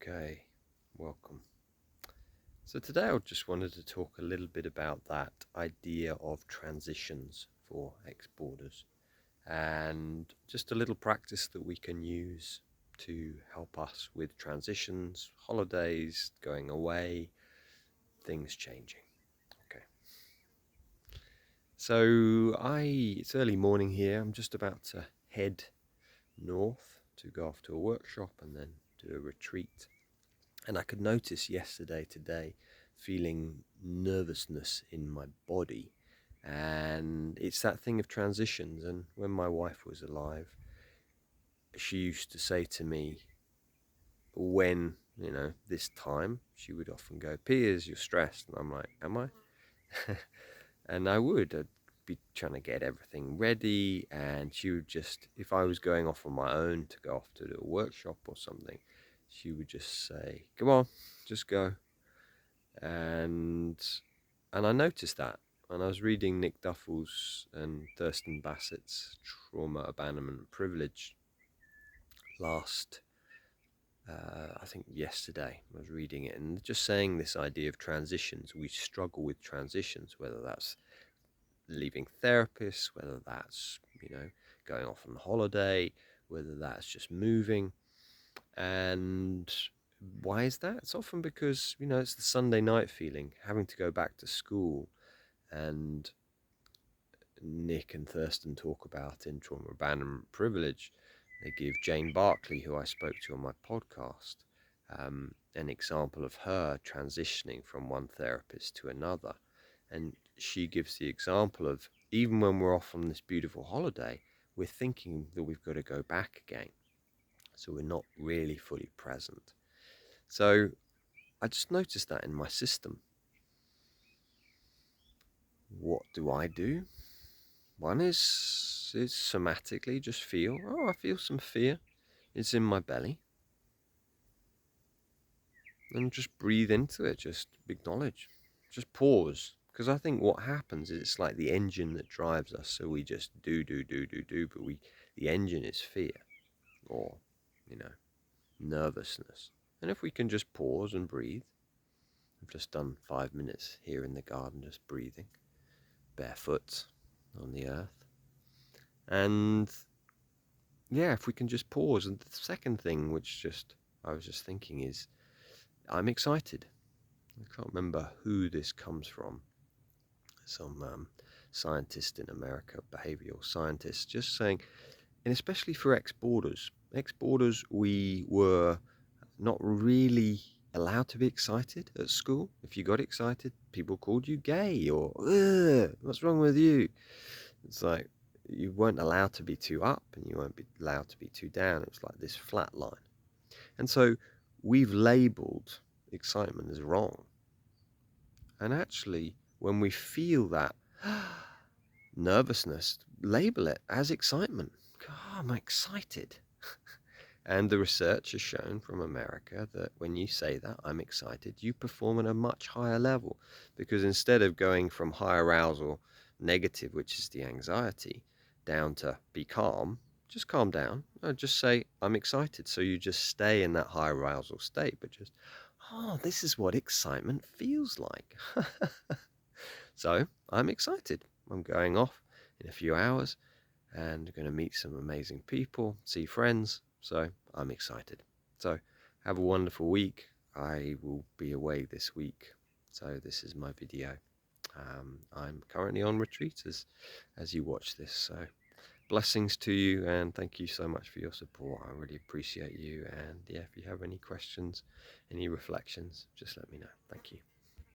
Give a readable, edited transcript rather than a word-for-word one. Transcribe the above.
Okay, welcome. So today I just wanted to talk a little bit about that idea of transitions for ex-boarders and just a little practice that we can use to help us with transitions, holidays, going away, things changing. Okay. So it's early morning here. I'm just about to head north to go off to a workshop and then do a retreat. And I could notice today, feeling nervousness in my body. And it's that thing of transitions. And when my wife was alive, she used to say to me, when, this time, she would often go, Piers, you're stressed. And I'm like, am I? And I'd be trying to get everything ready. And she would just, if I was going off on my own to go off to do a workshop or something, she would just say, come on, just go. And I noticed that, and I was reading Nick Duffell's and Thurstine Basset's Trauma, Abandonment Privilege I think yesterday I was reading it, and just saying this idea of transitions. We struggle with transitions, whether that's leaving therapists, whether that's going off on holiday, whether that's just moving. And why is that? It's often because, it's the Sunday night feeling, having to go back to school. And Nick and Thurston talk about in Trauma Abandonment Privilege, they give Jane Barclay, who I spoke to on my podcast, an example of her transitioning from one therapist to another. And she gives the example of, even when we're off on this beautiful holiday, we're thinking that we've got to go back again. So we're not really fully present. So I just noticed that in my system. What do I do? One is somatically just feel, I feel some fear. It's in my belly. And just breathe into it, just acknowledge, just pause. Because I think what happens is it's like the engine that drives us. So we just do, but the engine is fear or, nervousness. And if we can just pause and breathe, I've just done 5 minutes here in the garden, just breathing, barefoot on the earth. And yeah, if we can just pause. And the second thing, which I was just thinking, is I'm excited. I can't remember who this comes from. Some scientist in America, behavioral scientist, just saying, and especially for ex-boarders, we were not really allowed to be excited at school. If you got excited, people called you gay or, what's wrong with you? It's like you weren't allowed to be too up and you weren't allowed to be too down. It was like this flat line. And so we've labeled excitement as wrong. And actually, when we feel that nervousness, label it as excitement. God, I'm excited. And the research has shown from America that when you say that, I'm excited, you perform at a much higher level. Because instead of going from high arousal, negative, which is the anxiety, down to be calm, just calm down. Just say, I'm excited. So you just stay in that high arousal state, but just, this is what excitement feels like. So I'm excited. I'm going off in a few hours and going to meet some amazing people, see friends. So I'm excited. So have a wonderful week. I will be away this week. So this is my video. I'm currently on retreat as you watch this. So blessings to you, and thank you so much for your support. I really appreciate you. And yeah, if you have any questions, any reflections, just let me know. Thank you.